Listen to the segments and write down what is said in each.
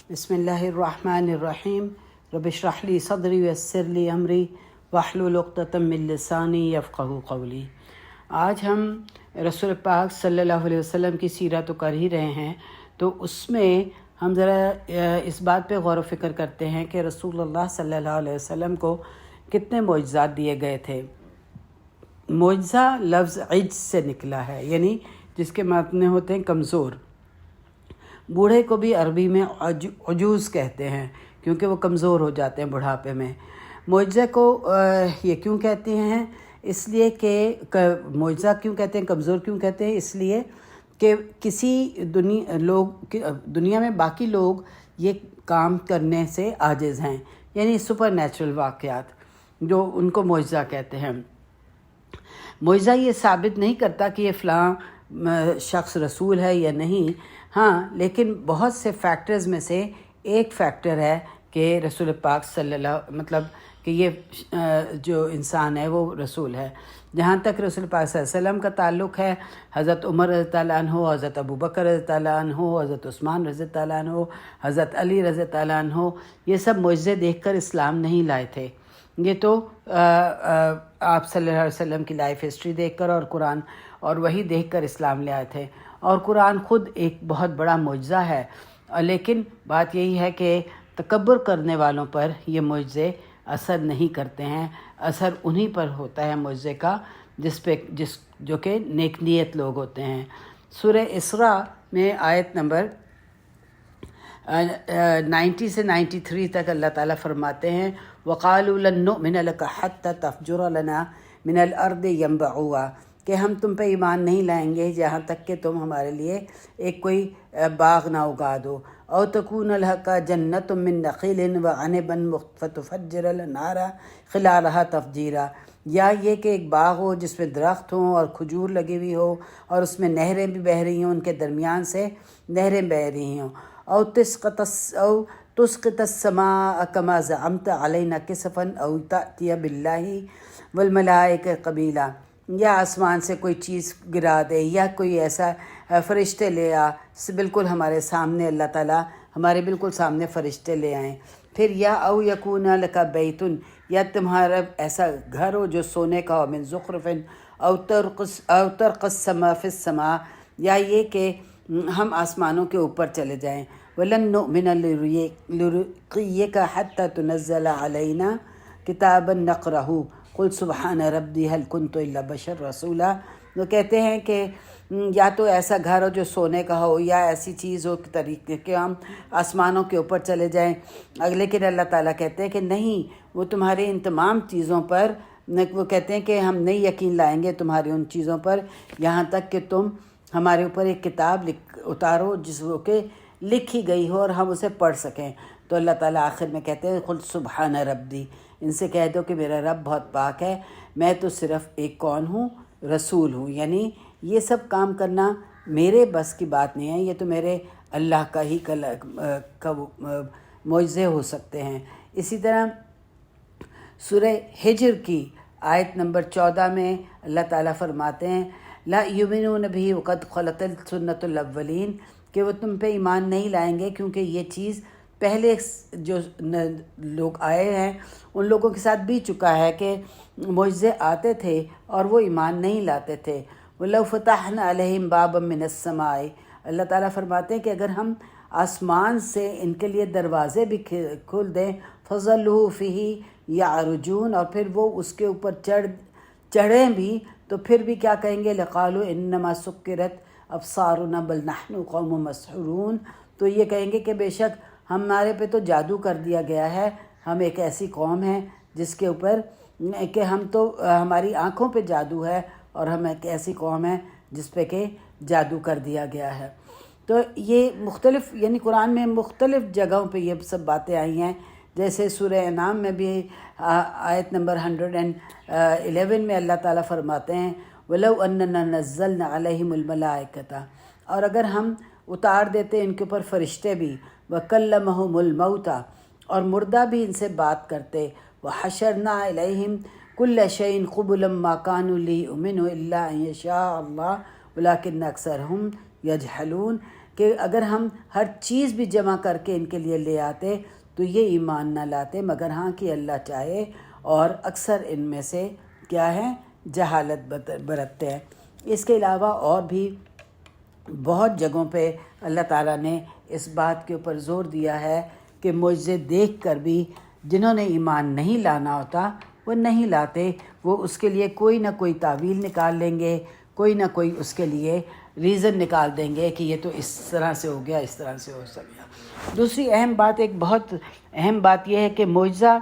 بسم اللہ الرحمن الرحیم رب اشرح لی صدری ویسر لی امری واحلل عقدۃ من لسانی یفقہوا قولی۔ آج ہم رسول پاک صلی اللہ علیہ وسلم کی سیرت تو کر ہی رہے ہیں، تو اس میں ہم ذرا اس بات پہ غور و فکر کرتے ہیں کہ رسول اللہ صلی اللہ علیہ وسلم کو کتنے معجزات دیے گئے تھے۔ معجزہ لفظ عجز سے نکلا ہے، یعنی جس کے معنی ہوتے ہیں کمزور۔ بوڑھے کو بھی عربی میں عجوز کہتے ہیں کیونکہ وہ کمزور ہو جاتے ہیں بڑھاپے میں۔ معجزہ کو یہ کیوں کہتے ہیں؟ اس لیے کہ معجزہ کیوں کہتے ہیں، کمزور کیوں کہتے ہیں؟ اس لیے کہ کسی دنیا میں باقی لوگ یہ کام کرنے سے عاجز ہیں، یعنی سپر نیچرل واقعات جو ان کو معجزہ کہتے ہیں۔ معجزہ یہ ثابت نہیں کرتا کہ یہ فلاں شخص رسول ہے یا نہیں، ہاں لیکن بہت سے فیکٹرز میں سے ایک فیکٹر ہے کہ رسول پاک صلی اللہ کہ یہ جو انسان ہے وہ رسول ہے۔ جہاں تک رسول پاک صلی اللہ علیہ وسلم کا تعلق ہے، حضرت عمر رضی اللہ عنہ، حضرت ابوبکر رضی اللہ عنہ، حضرت عثمان رضی اللہ عنہ، حضرت علی رضی اللہ عنہ، یہ سب معجزے دیکھ کر اسلام نہیں لائے تھے۔ یہ تو آپ صلی اللہ علیہ وسلم کی لائف ہسٹری دیکھ کر اور قرآن اور وہی دیکھ کر اسلام لے آئے تھے، اور قرآن خود ایک بہت بڑا معجزہ ہے۔ لیکن بات یہی ہے کہ تکبر کرنے والوں پر یہ معجزے اثر نہیں کرتے ہیں، اثر انہی پر ہوتا ہے معجزے کا جو کہ نیک نیت لوگ ہوتے ہیں۔ سورہ اسراء میں آیت نمبر 90 سے 93 تک اللہ تعالیٰ فرماتے ہیں وَقَالُوا لَن نُؤْمِنَ لَكَ حَتَّى تَفْجُرَ لَنَا مِنَ الْأَرْضِ يَنبُوعًا، کہ ہم تم پہ ایمان نہیں لائیں گے جہاں تک کہ تم ہمارے لیے ایک کوئی باغ نہ اگا دو، او تکون لک جنت من نخیل وعنب فتفجر الانہار خلالها تفجیرا، یا یہ کہ ایک باغ ہو جس میں درخت ہوں اور کھجور لگی ہوئی ہو اور اس میں نہریں بھی بہہ رہی ہوں، ان کے درمیان سے نہریں بہہ رہی ہوں، او تسقط السماء كما زعمت علینا کسفا او تأتی باللہ والملائکہ قبیلا، یا آسمان سے کوئی چیز گرا دے یا کوئی ایسا فرشتے لے آ، بالکل ہمارے سامنے اللہ تعالیٰ ہمارے بالکل سامنے فرشتے لے آئیں۔ پھر یا او یکون لک بیتن، یا تمہارا ایسا گھر ہو جو سونے کا ہو، من زخرف او ترق السماء فی السماء، یا یہ کہ ہم آسمانوں کے اوپر چلے جائیں۔ وَلَن نُؤْمِنَ لِرُقِيِّكَ حَتَّى تُنَزِّلَ عَلَيْنَا كِتَابًا نَقْرَأُهُ قُلْ سُبْحَانَ رَبِّي هَلْ كُنْتُ إِلَّا بَشَرًا رَسُولًا۔ وہ کہتے ہیں کہ یا تو ایسا گھر ہو جو سونے کا ہو، یا ایسی چیز ہو طریقے کہ ہم آسمانوں کے اوپر چلے جائیں، لیکن اللہ تعالیٰ کہتے ہیں کہ نہیں، وہ تمہاری ان تمام چیزوں پر وہ کہتے ہیں کہ ہم نہیں یقین لائیں گے تمہاری ان چیزوں پر یہاں تک کہ تم ہمارے اوپر ایک کتاب اتارو جس کو کہ لکھی گئی ہو اور ہم اسے پڑھ سکیں۔ تو اللہ تعالیٰ آخر میں کہتے ہیں قل سبحان ربی، ان سے کہہ دو کہ میرا رب بہت پاک ہے، میں تو صرف ایک کون ہوں، رسول ہوں، یعنی یہ سب کام کرنا میرے بس کی بات نہیں ہے، یہ تو میرے اللہ کا ہی معجزے ہو سکتے ہیں۔ اسی طرح سورہ ہجر کی آیت نمبر 14 میں اللہ تعالیٰ فرماتے ہیں لا یؤمنون بہ وقد خلت سنت الاولین، کہ وہ تم پہ ایمان نہیں لائیں گے کیونکہ یہ چیز پہلے جو لوگ آئے ہیں ان لوگوں کے ساتھ بھی چکا ہے کہ معجزے آتے تھے اور وہ ایمان نہیں لاتے تھے۔ وَلَوْ فَتَحْنَا عَلَيْهِمْ بَابًا مِّنَ السَّمَاءِ، اللہ تعالیٰ فرماتے ہیں کہ اگر ہم آسمان سے ان کے لیے دروازے بھی کھول دیں فَظَلُّوا فِيهِ يَعْرُجُونَ، اور پھر وہ اس کے اوپر چڑھیں بھی تو پھر بھی کیا کہیں گے لَقَالُوا إِنَّمَا سُكِّرَتْ أَبْصَارُنَا بَلْ نَحْنُ قَوْمٌ مَسْحُورُونَ، تو یہ کہیں گے کہ بے شک ہمارے پہ تو جادو کر دیا گیا ہے، ہم ایک ایسی قوم ہیں جس کے اوپر کہ ہم تو ہماری آنکھوں پہ جادو ہے، اور ہم ایک ایسی قوم ہے جس پہ کہ جادو کر دیا گیا ہے۔ تو یہ مختلف یعنی قرآن میں مختلف جگہوں پہ یہ سب باتیں آئی ہیں، جیسے سورہ انعام میں بھی آیت نمبر 111 میں اللہ تعالیٰ فرماتے ہیں وَلَوْ أَنَّنَا نَزَّلْنَا عَلَيْهِمُ الْمَلَائِكَةَ، اور اگر ہم اتار دیتے ان کے اوپر فرشتے بھی، وَكَلَّمَهُمُ الْمَوْتَى، اور مردہ بھی ان سے بات کرتے، وَحَشَرْنَا إِلَيْهِمْ كُلَّ شَيْءٍ قُبُلًا مَا كَانُوا لِيُؤْمِنُوا إِلَّا أَن يَشَاءَ اللَّهُ وَلَكِنَّ أَكْثَرَهُمْ يَجْهَلُونَ، کہ اگر ہم ہر چیز بھی جمع کر کے ان کے لیے لے آتے تو یہ ایمان نہ لاتے، مگر ہاں کہ اللہ چاہے، اور اکثر ان میں سے کیا ہے، جہالت برتتے ہیں۔ اس کے علاوہ اور بھی بہت جگہوں پہ اللہ تعالیٰ نے اس بات کے اوپر زور دیا ہے کہ معجزے دیکھ کر بھی جنہوں نے ایمان نہیں لانا ہوتا وہ نہیں لاتے، وہ اس کے لیے کوئی نہ کوئی تعویل نکال لیں گے، کوئی نہ کوئی اس کے لیے ریزن نکال دیں گے کہ یہ تو اس طرح سے ہو گیا، اس طرح سے ہو سکیا۔ دوسری اہم بات، ایک بہت اہم بات یہ ہے کہ معجزہ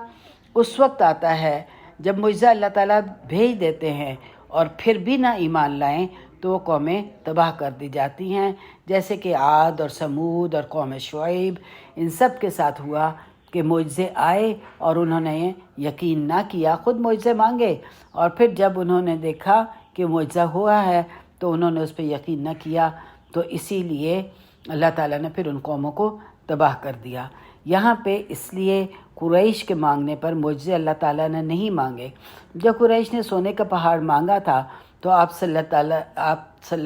اس وقت آتا ہے جب معجزہ اللہ تعالیٰ بھیج دیتے ہیں اور پھر بھی نہ ایمان لائیں تو وہ قومیں تباہ کر دی جاتی ہیں، جیسے کہ عاد اور سمود اور قوم شعیب، ان سب کے ساتھ ہوا کہ معجزے آئے اور انہوں نے یقین نہ کیا، خود معجزے مانگے اور پھر جب انہوں نے دیکھا کہ معجزہ ہوا ہے تو انہوں نے اس پہ یقین نہ کیا، تو اسی لیے اللہ تعالیٰ نے پھر ان قوموں کو تباہ کر دیا۔ یہاں پہ اس لیے قریش کے مانگنے پر معجزے اللہ تعالیٰ نے نہیں مانگے۔ جب قریش نے سونے کا پہاڑ مانگا تھا تو آپ صلی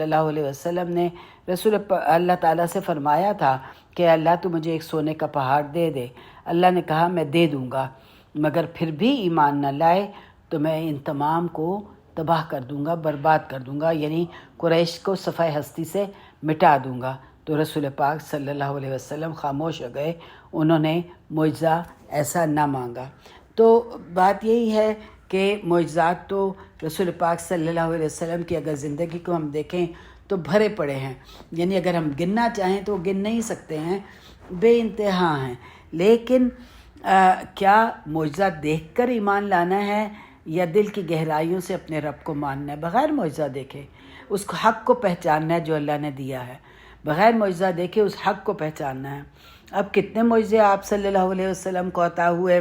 اللہ علیہ وسلم نے اللہ تعالیٰ سے فرمایا تھا کہ اللہ تو مجھے ایک سونے کا پہاڑ دے دے۔ اللہ نے کہا میں دے دوں گا، مگر پھر بھی ایمان نہ لائے تو میں ان تمام کو تباہ کر دوں گا، برباد کر دوں گا، یعنی قریش کو صفحہ ہستی سے مٹا دوں گا۔ تو رسول پاک صلی اللہ علیہ وسلم خاموش ہو گئے، انہوں نے معجزہ ایسا نہ مانگا۔ تو بات یہی ہے کہ معجزات تو رسول پاک صلی اللہ علیہ وسلم کی اگر زندگی کو ہم دیکھیں تو بھرے پڑے ہیں، یعنی اگر ہم گننا چاہیں تو گن نہیں سکتے ہیں، بے انتہا ہیں۔ لیکن کیا معجزہ دیکھ کر ایمان لانا ہے یا دل کی گہرائیوں سے اپنے رب کو ماننا ہے؟ بغیر معجزہ دیکھے اس حق کو پہچاننا ہے جو اللہ نے دیا ہے، بغیر معجزہ دیکھے اس حق کو پہچاننا ہے۔ اب کتنے معجزے آپ صلی اللہ علیہ وسلم کو عطا ہوئے،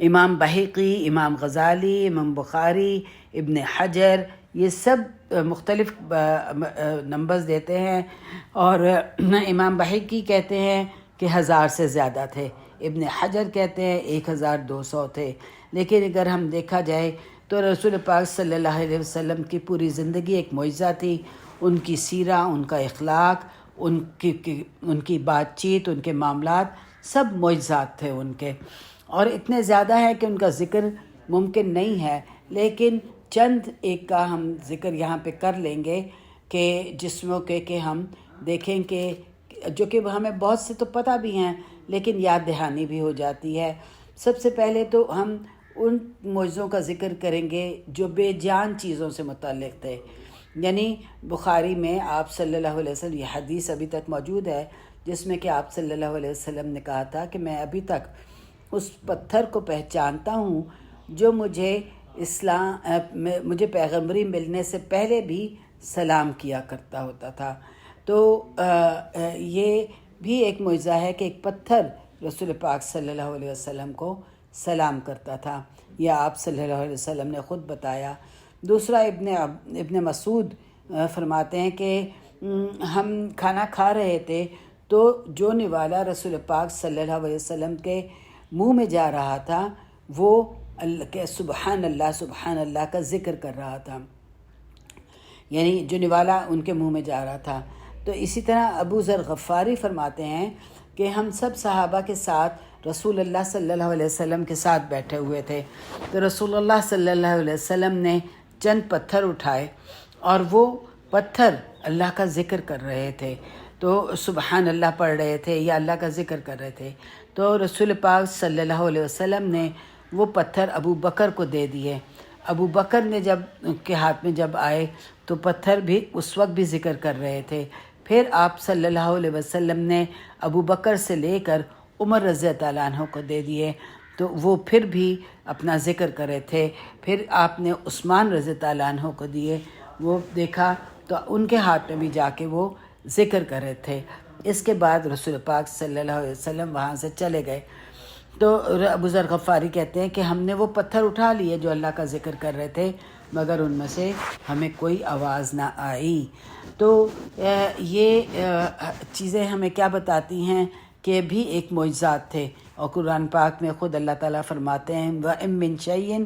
امام بحیقی، امام غزالی، امام بخاری، ابن حجر، یہ سب مختلف نمبرز دیتے ہیں، اور امام بحیقی کہتے ہیں کہ 1000 سے زیادہ تھے، ابن حجر کہتے ہیں 1200 تھے۔ لیکن اگر ہم دیکھا جائے تو رسول پاک صلی اللہ علیہ وسلم کی پوری زندگی ایک معجزہ تھی، ان کی سیرہ، ان کا اخلاق، ان کی بات چیت، ان کے معاملات سب معجزات تھے ان کے، اور اتنے زیادہ ہیں کہ ان کا ذکر ممکن نہیں ہے۔ لیکن چند ایک کا ہم ذکر یہاں پہ کر لیں گے کہ جس موقع کہ ہم دیکھیں کہ جو کہ ہمیں بہت سے تو پتہ بھی ہیں لیکن یاد دہانی بھی ہو جاتی ہے۔ سب سے پہلے تو ہم ان معجزوں کا ذکر کریں گے جو بے جان چیزوں سے متعلق تھے، یعنی بخاری میں آپ صلی اللہ علیہ وسلم، یہ حدیث ابھی تک موجود ہے جس میں کہ آپ صلی اللہ علیہ وسلم نے کہا تھا کہ میں ابھی تک اس پتھر کو پہچانتا ہوں جو مجھے پیغمبری ملنے سے پہلے بھی سلام کیا کرتا ہوتا تھا۔ تو یہ بھی ایک معجزہ ہے کہ ایک پتھر رسول پاک صلی اللہ علیہ وسلم کو سلام کرتا تھا، یہ آپ صلی اللہ علیہ وسلم نے خود بتایا۔ دوسرا ابن مسعود فرماتے ہیں کہ ہم کھانا کھا رہے تھے تو جو نوالا رسول پاک صلی اللہ علیہ وسلم کے منہ میں جا رہا تھا وہ سبحان اللہ کا ذکر کر رہا تھا، یعنی جو نوالا ان کے منہ میں جا رہا تھا۔ تو اسی طرح ابو ذر غفاری فرماتے ہیں کہ ہم سب صحابہ کے ساتھ رسول اللہ صلی اللہ علیہ وسلم کے ساتھ بیٹھے ہوئے تھے، تو رسول اللہ صلی اللہ علیہ وسلم نے چند پتھر اٹھائے اور وہ پتھر اللہ کا ذکر کر رہے تھے، تو سبحان اللہ پڑھ رہے تھے یا اللہ کا ذکر کر رہے تھے۔ تو رسول پاک صلی اللہ علیہ وسلم نے وہ پتھر ابو بکر کو دے دیے۔ ابو بکر نے جب ان کے ہاتھ میں جب آئے تو پتھر بھی اس وقت بھی ذکر کر رہے تھے۔ پھر آپ صلی اللہ علیہ وسلم نے ابو بکر سے لے کر عمر رضی اللہ عنہ کو دے دیے، تو وہ پھر بھی اپنا ذکر کر رہے تھے۔ پھر آپ نے عثمان رضی اللہ عنہ کو دیے، وہ دیکھا تو ان کے ہاتھ میں بھی جا کے وہ ذکر کر رہے تھے۔ اس کے بعد رسول پاک صلی اللہ علیہ وسلم وہاں سے چلے گئے، تو ابو ذر غفاری کہتے ہیں کہ ہم نے وہ پتھر اٹھا لیے جو اللہ کا ذکر کر رہے تھے، مگر ان میں سے ہمیں کوئی آواز نہ آئی۔ تو یہ چیزیں ہمیں کیا بتاتی ہیں کہ بھی ایک معجزات تھے، اور قرآن پاک میں خود اللہ تعالیٰ فرماتے ہیں وَإِن مِّن شَيْءٍ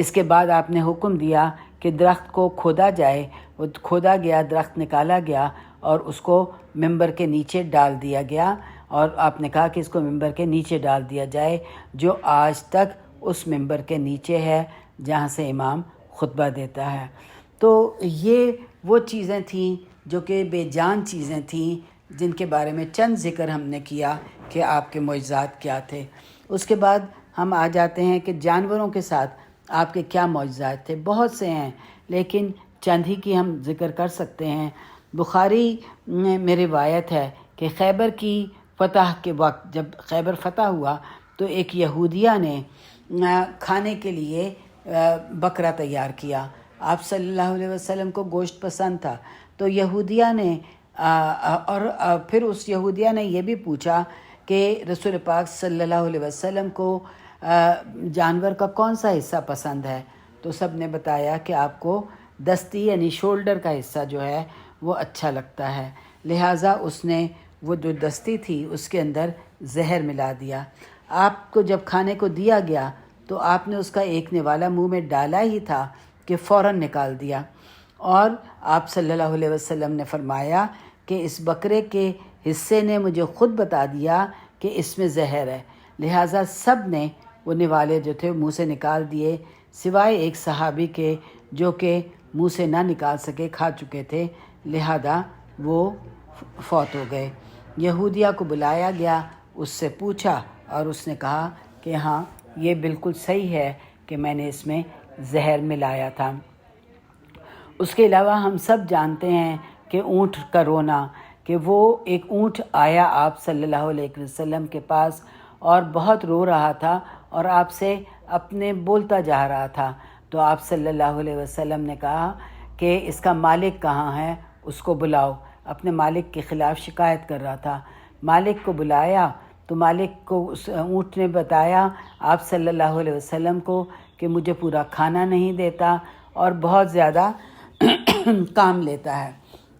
اس کے بعد آپ نے حکم دیا کہ درخت کو کھودا جائے. وہ کھودا گیا، درخت نکالا گیا اور اس کو ممبر کے نیچے ڈال دیا گیا، اور آپ نے کہا کہ اس کو ممبر کے نیچے ڈال دیا جائے، جو آج تک اس ممبر کے نیچے ہے جہاں سے امام خطبہ دیتا ہے. تو یہ وہ چیزیں تھیں جو کہ بے جان چیزیں تھیں جن کے بارے میں چند ذکر ہم نے کیا کہ آپ کے معجزات کیا تھے. اس کے بعد ہم آ جاتے ہیں کہ جانوروں کے ساتھ آپ کے کیا معجزات تھے. بہت سے ہیں لیکن چند ہی کی ہم ذکر کر سکتے ہیں. بخاری میں روایت ہے کہ خیبر کی فتح کے وقت جب خیبر فتح ہوا تو ایک یہودیہ نے کھانے کے لیے بکرا تیار کیا. آپ صلی اللہ علیہ وسلم کو گوشت پسند تھا تو یہودیہ نے اور پھر اس یہودیہ نے یہ بھی پوچھا کہ رسول پاک صلی اللہ علیہ وسلم کو جانور کا کون سا حصہ پسند ہے، تو سب نے بتایا کہ آپ کو دستی یعنی شولڈر کا حصہ جو ہے وہ اچھا لگتا ہے. لہٰذا اس نے وہ جو دستی تھی اس کے اندر زہر ملا دیا. آپ کو جب کھانے کو دیا گیا تو آپ نے اس کا ایک نوالا منہ میں ڈالا ہی تھا کہ فوراً نکال دیا، اور آپ صلی اللہ علیہ وسلم نے فرمایا کہ اس بکرے کے حصے نے مجھے خود بتا دیا کہ اس میں زہر ہے. لہٰذا سب نے وہ نوالے جو تھے منہ سے نکال دیے سوائے ایک صحابی کے جو کہ منہ سے نہ نکال سکے، کھا چکے تھے، لہذا وہ فوت ہو گئے. یہودیہ کو بلایا گیا، اس سے پوچھا اور اس نے کہا کہ ہاں یہ بالکل صحیح ہے کہ میں نے اس میں زہر ملایا تھا. اس کے علاوہ ہم سب جانتے ہیں کہ اونٹ کا رونا، کہ وہ ایک اونٹ آیا آپ صلی اللہ علیہ وسلم کے پاس اور بہت رو رہا تھا اور آپ سے اپنے بولتا جا رہا تھا. تو آپ صلی اللہ علیہ وسلم نے کہا کہ اس کا مالک کہاں ہے، اس کو بلاؤ. اپنے مالک کے خلاف شکایت کر رہا تھا. مالک کو بلایا تو مالک کو اس اونٹ نے بتایا آپ صلی اللہ علیہ وسلم کو کہ مجھے پورا کھانا نہیں دیتا اور بہت زیادہ کام لیتا ہے.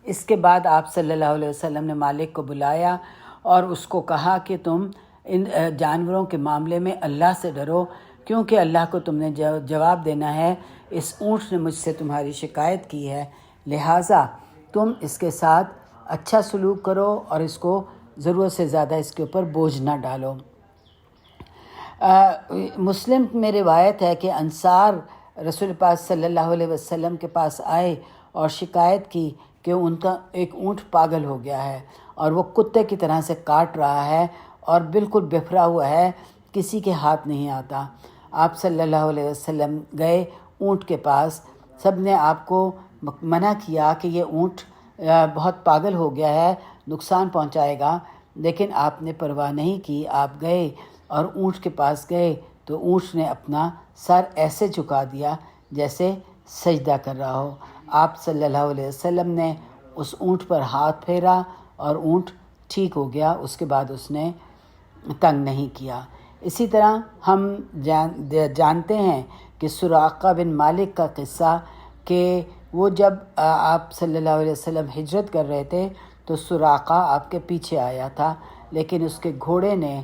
اس کے بعد آپ صلی اللہ علیہ وسلم نے مالک کو بلایا اور اس کو کہا کہ تم ان جانوروں کے معاملے میں اللہ سے ڈرو، کیونکہ اللہ کو تم نے جواب دینا ہے. اس اونٹ نے مجھ سے تمہاری شکایت کی ہے، لہٰذا تم اس کے ساتھ اچھا سلوک کرو اور اس کو ضرورت سے زیادہ اس کے اوپر بوجھ نہ ڈالو. مسلم میں روایت ہے کہ انصار رسول پاک صلی اللہ علیہ وسلم کے پاس آئے اور شکایت کی کہ ان کا ایک اونٹ پاگل ہو گیا ہے اور وہ کتے کی طرح سے کاٹ رہا ہے اور بالکل بفرا ہوا ہے، کسی کے ہاتھ نہیں آتا. آپ صلی اللہ علیہ وسلم گئے اونٹ کے پاس. سب نے آپ کو منع کیا کہ یہ اونٹ بہت پاگل ہو گیا ہے، نقصان پہنچائے گا، لیکن آپ نے پرواہ نہیں کی. آپ گئے اور اونٹ کے پاس گئے تو اونٹ نے اپنا سر ایسے جھکا دیا جیسے سجدہ کر رہا ہو. آپ صلی اللہ علیہ وسلم نے اس اونٹ پر ہاتھ پھیرا اور اونٹ ٹھیک ہو گیا. اس کے بعد اس نے تنگ نہیں کیا. اسی طرح ہم جانتے ہیں کہ سراقہ بن مالک کا قصہ کہ وہ جب آپ صلی اللہ علیہ وسلم ہجرت کر رہے تھے تو سراقہ آپ کے پیچھے آیا تھا، لیکن اس کے گھوڑے نے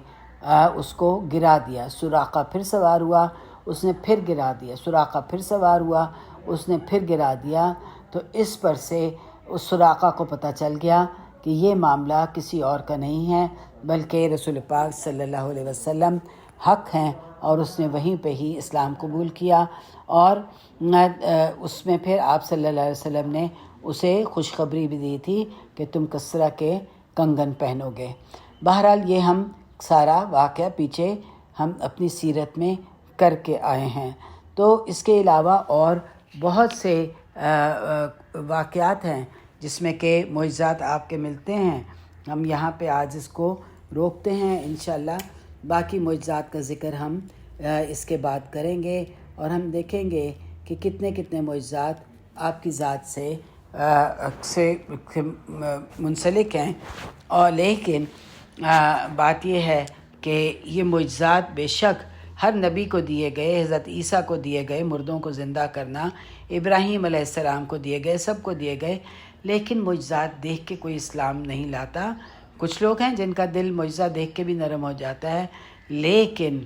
اس کو گرا دیا. سراقہ پھر سوار ہوا، اس نے پھر گرا دیا. سراقہ پھر سوار ہوا، اس نے پھر گرا دیا. تو اس پر سے اس سراقہ کو پتہ چل گیا کہ یہ معاملہ کسی اور کا نہیں ہے بلکہ رسول پاک صلی اللہ علیہ وسلم حق ہیں، اور اس نے وہیں پہ ہی اسلام قبول کیا. اور اس میں پھر آپ صلی اللہ علیہ وسلم نے اسے خوشخبری بھی دی تھی کہ تم کسرا کے کنگن پہنو گے. بہرحال یہ ہم سارا واقعہ پیچھے ہم اپنی سیرت میں کر کے آئے ہیں. تو اس کے علاوہ اور بہت سے واقعات ہیں جس میں کہ معجزات آپ کے ملتے ہیں. ہم یہاں پہ آج اس کو روکتے ہیں. انشاءاللہ باقی معجزات کا ذکر ہم اس کے بعد کریں گے اور ہم دیکھیں گے کہ کتنے کتنے معجزات آپ کی ذات سے منسلک ہیں. اور لیکن بات یہ ہے کہ یہ معجزات بے شک ہر نبی کو دیے گئے، حضرت عیسیٰ کو دیے گئے مردوں کو زندہ کرنا، ابراہیم علیہ السلام کو دیے گئے، سب کو دیے گئے، لیکن معجزات دیکھ کے کوئی اسلام نہیں لاتا. کچھ لوگ ہیں جن کا دل معجزہ دیکھ کے بھی نرم ہو جاتا ہے، لیکن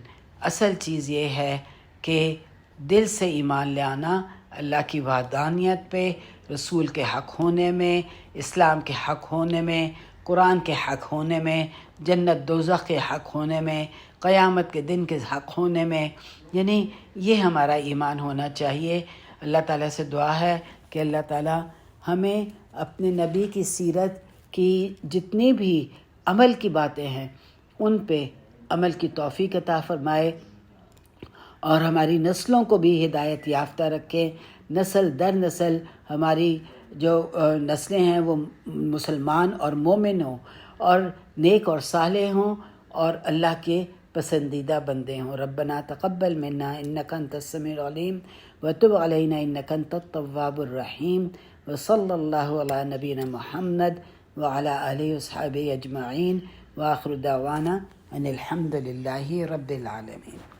اصل چیز یہ ہے کہ دل سے ایمان لے آنا اللہ کی وحدانیت پہ، رسول کے حق ہونے میں، اسلام کے حق ہونے میں، قرآن کے حق ہونے میں، جنت دوزخ کے حق ہونے میں، قیامت کے دن کے حق ہونے میں، یعنی یہ ہمارا ایمان ہونا چاہیے۔ اللہ تعالیٰ سے دعا ہے کہ اللہ تعالیٰ ہمیں اپنے نبی کی سیرت کی جتنی بھی عمل کی باتیں ہیں ان پہ عمل کی توفیق عطا فرمائے، اور ہماری نسلوں کو بھی ہدایت یافتہ رکھے، نسل در نسل ہماری جو نسلیں ہیں وہ مسلمان اور مومن ہوں، اور نیک اور صالح ہوں، اور اللہ کے پسندیدہ بندے ہوں۔ ربنا تقبل منا انک انت السمیع العلیم وتب علینا انک انت التواب الرحیم، وصلی اللہ علی نبینا محمد وعلی آلہ وصحبہ اجمعین، وآخر دعوانا ان الحمد للہ رب العالمین۔